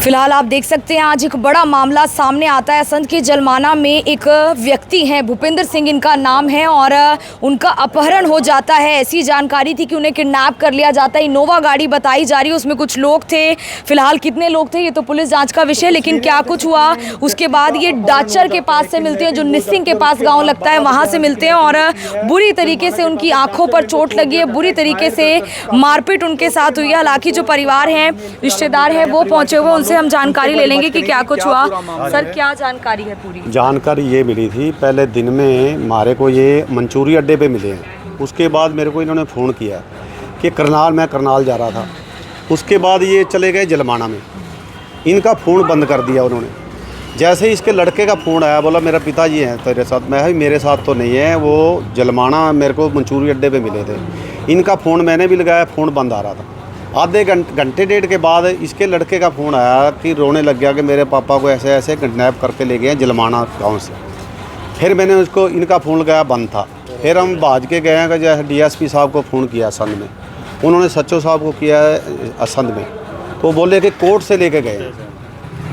फिलहाल आप देख सकते हैं आज एक बड़ा मामला सामने आता है। संत के जलमाना में एक व्यक्ति हैं, भूपेंद्र सिंह इनका नाम है, और उनका अपहरण हो जाता है। ऐसी जानकारी थी कि उन्हें किडनैप कर लिया जाता है। इनोवा गाड़ी बताई जा रही है, उसमें कुछ लोग थे। फिलहाल कितने लोग थे ये तो पुलिस जांच का विषय, लेकिन क्या कुछ हुआ उसके बाद ये डाचर के पास से मिलते हैं, जो निसिंग के पास गाँव लगता है, वहाँ से मिलते हैं और बुरी तरीके से उनकी आँखों पर चोट लगी है, बुरी तरीके से मारपीट उनके साथ हुई है। हालांकि जो परिवार हैं, रिश्तेदार हैं, वो पहुंचे हुए, उनसे हम जानकारी ले लेंगे कि क्या कुछ हुआ। सर, क्या जानकारी है पूरी? जानकारी ये मिली थी, पहले दिन में हमारे को ये मंचूरी अड्डे पे मिले हैं। उसके बाद मेरे को इन्होंने फ़ोन किया कि मैं करनाल जा रहा था। उसके बाद ये चले गए जलमाना में। इनका फ़ोन बंद कर दिया उन्होंने। जैसे ही इसके लड़के का फ़ोन आया, बोला मेरा पिताजी हैं तेरे साथ। मैं भाई मेरे साथ तो नहीं है, वो जलमाना मेरे को मंचूरी अड्डे पे मिले थे। इनका फ़ोन मैंने भी लगाया, फ़ोन बंद आ रहा था। आधे घंटे डेढ़ के बाद इसके लड़के का फ़ोन आया कि रोने लग गया कि मेरे पापा को ऐसे ऐसे किडनैप करके ले गए हैं जलमाना गांव से। फिर मैंने उसको इनका फ़ोन लगाया, बंद था। फिर हम भाज के गए हैं कि जैसे डीएसपी साहब को फ़ोन किया असंध में, उन्होंने सच्चो साहब को किया है असंध में, तो बोले कि कोर्ट से लेके गए हैं।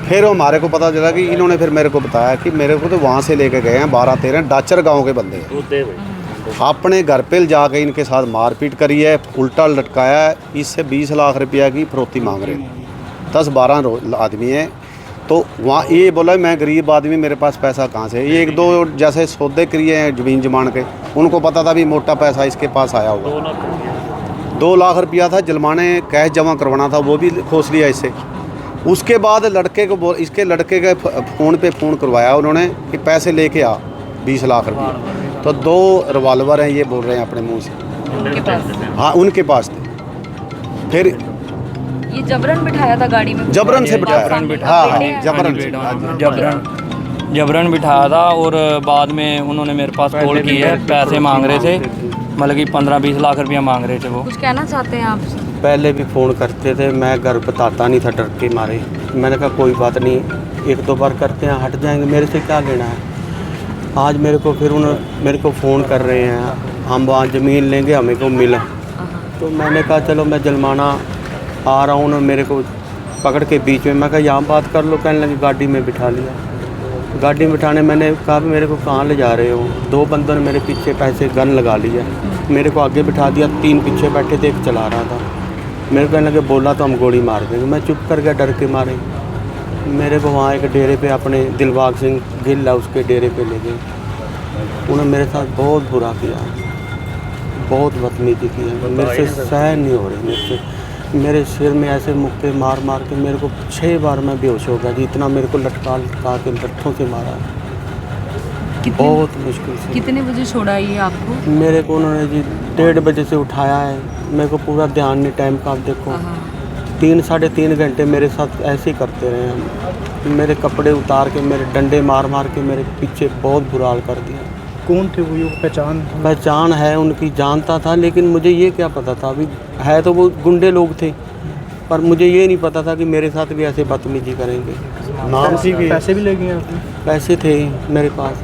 फिर हमारे को पता चला कि इन्होंने फिर मेरे को बताया कि मेरे को तो वहाँ से लेके गए हैं 12-13 डाचर गाँव के बंदे हैं। अपने घर पे जाके इनके साथ मारपीट करी है, उल्टा लटकाया है। इससे 20 लाख रुपया की फरोती मांग रहे हैं। 10-12 आदमी हैं। तो वहाँ ये बोला मैं गरीब आदमी, मेरे पास पैसा कहाँ से। ये एक दो जैसे सौदे करिए हैं ज़मीन जमान के, उनको पता था भी मोटा पैसा इसके पास आया होगा। 2 लाख रुपया था, जलमाने कैश जमा करवाना था, वो भी खोस लिया इससे। उसके बाद लड़के को इसके लड़के के फ़ोन पे फ़ोन करवाया उन्होंने कि पैसे लेके आ 20 लाख रुपये। तो 2 रिवाल्वर हैं, ये बोल रहे हैं अपने मुंह से। उनके पास? हाँ, उनके पास थे। फिर ये जबरन बिठाया था गाड़ी में? जबरन से बिठाया। हाँ, जबरन बिठाया था। और बाद में उन्होंने मेरे पास कॉल की है, पैसे मांग रहे थे, मतलब कि 15-20 लाख रुपया मांग रहे थे। वो कुछ कहना चाहते हैं आप? पहले भी फ़ोन करते थे, मैं घर बताता नहीं था, डर के मारे। मैंने कहा कोई बात नहीं, 1-2 बार करते हैं, हट जाएंगे, मेरे से क्या लेना है। आज मेरे को फिर उन्होंने मेरे को फ़ोन कर रहे हैं, हम वहाँ ज़मीन लेंगे, हमें को मिला। तो मैंने कहा चलो मैं जलमाना आ रहा हूँ। उन्होंने मेरे को पकड़ के बीच में, मैं कहा यहाँ बात कर लो। कहने लगे गाड़ी में बिठा लिया। गाड़ी में बिठाने मैंने कहा भी मेरे को कहाँ ले जा रहे हो। 2 बंदों ने मेरे पीछे पैसे गन लगा लिया, मेरे को आगे बिठा दिया। 3 पीछे बैठे थे, एक चला रहा था। मेरे को कहने लगे बोला तो हम गोली मार देंगे। मैं चुप कर गया, डर के मारे। मेरे को वहाँ एक डेरे पे, अपने दिलबाग सिंह गिल है उसके डेरे पे ले गए। उन्होंने मेरे साथ बहुत बुरा किया, बहुत बदतमीजी की है। मेरे से सहन नहीं हो रही। मेरे सिर में ऐसे मुक्के मार मार के मेरे को 6 बार मैं बेहोश हो गया जी। इतना मेरे को लटका के लट्ठों से मारा है, बहुत मुश्किल से। कितने बजे छोड़ा ये आपको? मेरे को उन्होंने जी 1:30 बजे से उठाया है। मेरे को पूरा ध्यान नहीं टाइम का। आप देखो 3-3.5 घंटे मेरे साथ ऐसे ही करते रहे हम। मेरे कपड़े उतार के, मेरे डंडे मार मार के मेरे पीछे बहुत बुरा हाल कर दिया। कौन थे वो? पहचान है उनकी, जानता था, लेकिन मुझे ये क्या पता था। अभी है तो वो गुंडे लोग थे, पर मुझे ये नहीं पता था कि मेरे साथ भी ऐसे बदतमीजी करेंगे। नाम पैसे भी ले गए आपने? पैसे थे मेरे पास।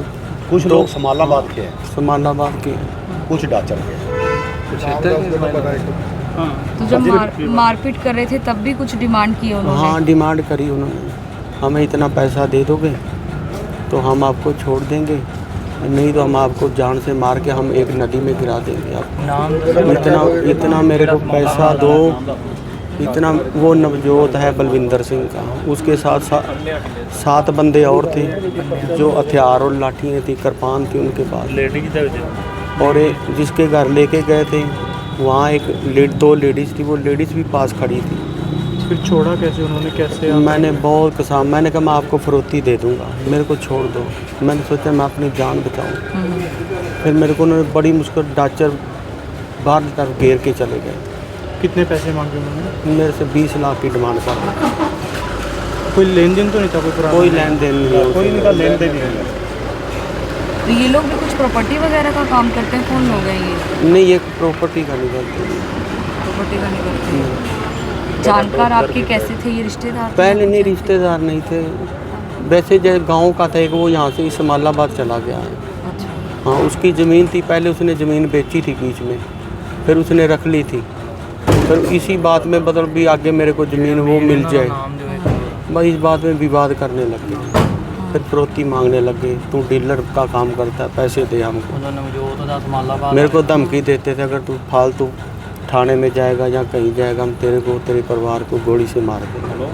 कुछ लोग समालाबाद के हैं, समालाबाद के, कुछ डाचर के। तो जब मारपीट कर रहे थे तब भी कुछ डिमांड की उन्होंने? हाँ, डिमांड करी उन्होंने, हमें इतना पैसा दे दोगे तो हम आपको छोड़ देंगे, नहीं तो हम आपको जान से मार के हम एक नदी में गिरा देंगे। आप इतना मेरे को पैसा दो। इतना वो नवजोत है बलविंदर सिंह का, उसके साथ 7 बंदे और थे जो हथियार और लाठियाँ थी, कृपान थी उनके पास। और जिसके घर लेके गए थे वहाँ 2 लेडीज़ थी, वो लेडीज़ भी पास खड़ी थी। फिर छोड़ा कैसे उन्होंने? कैसे? मैंने बहुत कसाम, मैंने कहा मैं आपको फरोती दे दूँगा, मेरे को छोड़ दो। मैंने सोचा मैं अपनी जान बचाऊँ। फिर मेरे को उन्होंने बड़ी मुश्किल डाचर बाहर तरफ घेर के चले गए। कितने पैसे मांगे उन्होंने? मेरे से 20 लाख की डिमांड कर। कोई लेन देन तो नहीं था? कोई लेन देन नहीं, कोई इनका लेन देन नहीं है। तो ये लोग भी कुछ प्रॉपर्टी वगैरह का काम करते हैं? कौन लोग हैं ये? नहीं, ये प्रॉपर्टी का नहीं करते। प्रॉपर्टी का नहीं करते। जानकार आपके कैसे थे ये? रिश्तेदार? पहले नहीं, रिश्तेदार नहीं थे, वैसे जैसे गांव का था। एक वो यहाँ से इस्माइलाबाद चला गया है। अच्छा। हाँ, उसकी ज़मीन थी, पहले उसने ज़मीन बेची थी बीच में, फिर उसने रख ली थी। फिर इसी बात में बदल भी आगे मेरे को ज़मीन वो मिल जाए, भाई इस बात में विवाद करने लग गए, फिर फिरौती मांगने लग गए, तू डीलर का काम करता है, पैसे दे हमको। मेरे को धमकी देते थे, अगर तू फालतू थाने में जाएगा या कहीं जाएगा, हम तेरे को तेरे परिवार को गोली से मार देंगे।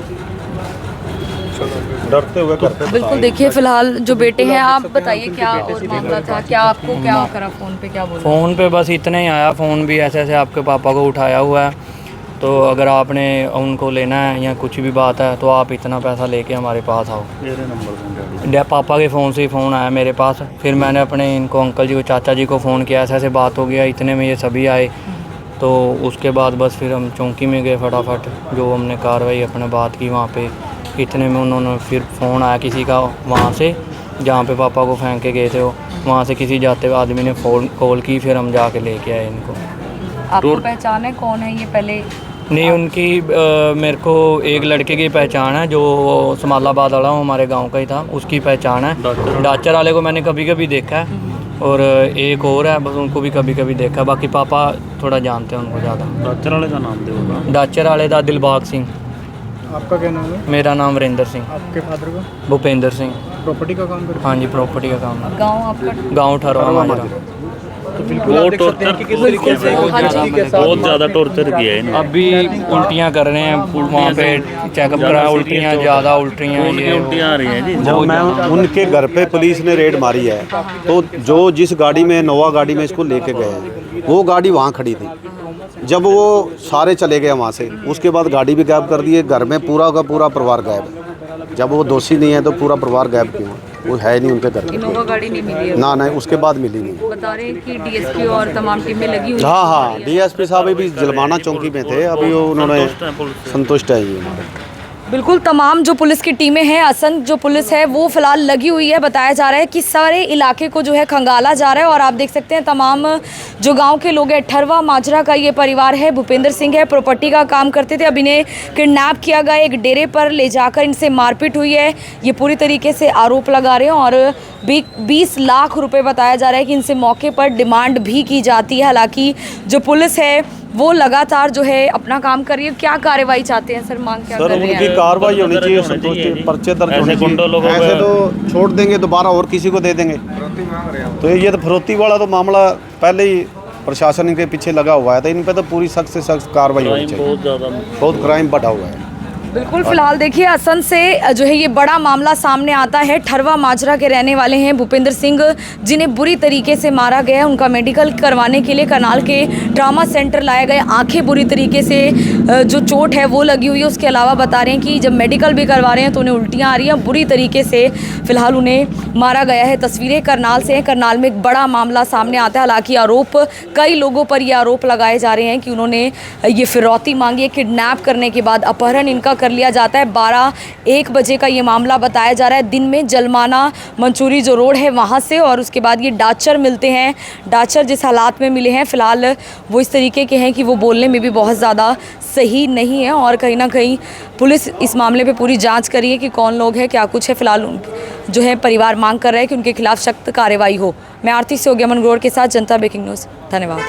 डरते हुए करते। बिल्कुल, देखिए फिलहाल जो बेटे हैं, आप बताइए क्या और मामला था, क्या आपको क्या करा, फ़ोन पे क्या बोला? फ़ोन पे बस इतना ही आया, फ़ोन भी ऐसे ऐसे आपके पापा को उठाया हुआ है, तो अगर आपने उनको लेना है या कुछ भी बात है तो आप इतना पैसा लेके हमारे पास आओ। मेरे नंबर पापा के फ़ोन से ही फ़ोन आया मेरे पास, फिर मैंने अपने इनको अंकल जी को, चाचा जी को फ़ोन किया, ऐसे ऐसे बात हो गया, इतने में ये सभी आए। तो उसके बाद बस फिर हम चौंकी में गए फटाफट, जो हमने कार्रवाई अपने बात की वहाँ पे। इतने में उन्होंने फिर फ़ोन आया किसी का वहाँ से, जहाँ पे पापा को फेंक के गए थे वो, वहाँ से किसी जाते हुए आदमी ने फ़ोन कॉल की, फिर हम जाके लेके आए इनको। आपको पहचान है कौन है ये पहले? नहीं, उनकी मेरे को एक लड़के की पहचान है, जो समालाबाद वाला हमारे गांव का ही था, उसकी पहचान है। डाचर वाले को मैंने कभी कभी देखा है, और एक और है, बस उनको भी कभी कभी देखा है। बाकी पापा थोड़ा जानते हैं उनको ज़्यादा। डाचर वाले का नाम दे? डाचर वाले का दिलबाग सिंह। आपका क्या नाम है? मेरा नाम वीरेंद्र सिंह। आपके फादर का? भूपेंद्र सिंह। प्रॉपर्टी का काम करते हैं? हाँ जी, प्रॉपर्टी का काम है। गाँव आपका? गाँव ठरवा माजरा। बहुत ज़्यादा टॉर्चर किया है। अभी उल्टियाँ कर रहे हैं, वहाँ पे चेकअप कराया, उल्टियाँ ज़्यादा उल्टियाँ, ये उल्टियाँ आ रही हैं जी। जब मैं उनके घर पे पुलिस ने रेड मारी है, तो जो जिस गाड़ी में, नोवा गाड़ी में इसको लेके गए हैं, वो गाड़ी वहाँ खड़ी थी। जब वो सारे चले गए वहाँ से, उसके बाद गाड़ी भी गायब कर दी है। घर में पूरा का पूरा परिवार गायब है। जब वो दोषी नहीं है तो पूरा परिवार गायब क्यों है? वो है नहीं उनके घर में। इनोवा गाड़ी नहीं मिली है? ना, उसके बाद मिली नहीं। बता रहे हैं कि डीएसपी और तमाम टीमें लगी हुई। हाँ, डीएसपी साहब भी जलमाना चौकी में थे, अभी वो उन्होंने संतुष्ट है ये हमारे। बिल्कुल, तमाम जो पुलिस की टीमें हैं, असंध जो पुलिस है वो फिलहाल लगी हुई है। बताया जा रहा है कि सारे इलाके को जो है खंगाला जा रहा है, और आप देख सकते हैं तमाम जो गांव के लोग हैं, ठरवा माजरा का ये परिवार है। भूपेंद्र सिंह है, प्रॉपर्टी का काम करते थे, अब इन्हें किडनैप किया गया, एक डेरे पर ले जाकर इनसे मारपीट हुई है, ये पूरी तरीके से आरोप लगा रहे हैं। और 20 लाख रुपए बताया जा रहा है कि इनसे मौके पर डिमांड भी की जाती है। हालांकि जो पुलिस है वो लगातार जो है अपना काम कर रही है। क्या कार्रवाई चाहते हैं सर, मांग क्या कर रहे हैं? उनकी कार्रवाई होनी चाहिए, संतुष्टि, पर्चे दर्ज होने चाहिए। ऐसे तो छोड़ देंगे, दोबारा और किसी को दे देंगे। तो ये तो फिरौती वाला तो मामला पहले ही प्रशासन इनके पीछे लगा हुआ है, तो इन पे तो पूरी सख्त से सख्त कार्रवाई होनी चाहिए। बहुत क्राइम बढ़ा हुआ है। बिल्कुल, फिलहाल देखिए असंध से जो है ये बड़ा मामला सामने आता है। ठरवा माजरा के रहने वाले हैं भूपेंद्र सिंह, जिन्हें बुरी तरीके से मारा गया। उनका मेडिकल करवाने के लिए करनाल के ट्रामा सेंटर लाया गया। आंखें बुरी तरीके से जो चोट है वो लगी हुई है। उसके अलावा बता रहे हैं कि जब मेडिकल भी करवा रहे हैं तो उन्हें उल्टियाँ आ रही हैं। बुरी तरीके से फिलहाल उन्हें मारा गया है। तस्वीरें करनाल से हैं। करनाल में एक बड़ा मामला सामने आता है। हालांकि आरोप, कई लोगों पर ये आरोप लगाए जा रहे हैं कि उन्होंने ये फिरौती मांगी है। किडनैप करने के बाद अपहरण इनका कर लिया जाता है। 12-1 बजे का ये मामला बताया जा रहा है। दिन में जलमाना मंचूरी जो रोड है वहाँ से, और उसके बाद ये डाचर मिलते हैं। डाचर जिस हालात में मिले हैं फिलहाल वो इस तरीके के हैं कि वो बोलने में भी बहुत ज़्यादा सही नहीं है, और कहीं ना कहीं पुलिस इस मामले पे पूरी जांच करी है कि कौन लोग हैं, क्या कुछ है। फिलहाल जो है परिवार मांग कर रहा है कि उनके खिलाफ सख्त कार्रवाई हो। मैं आरती से हो गया मन ग्रोवर के साथ, जनता ब्रेकिंग न्यूज़। धन्यवाद।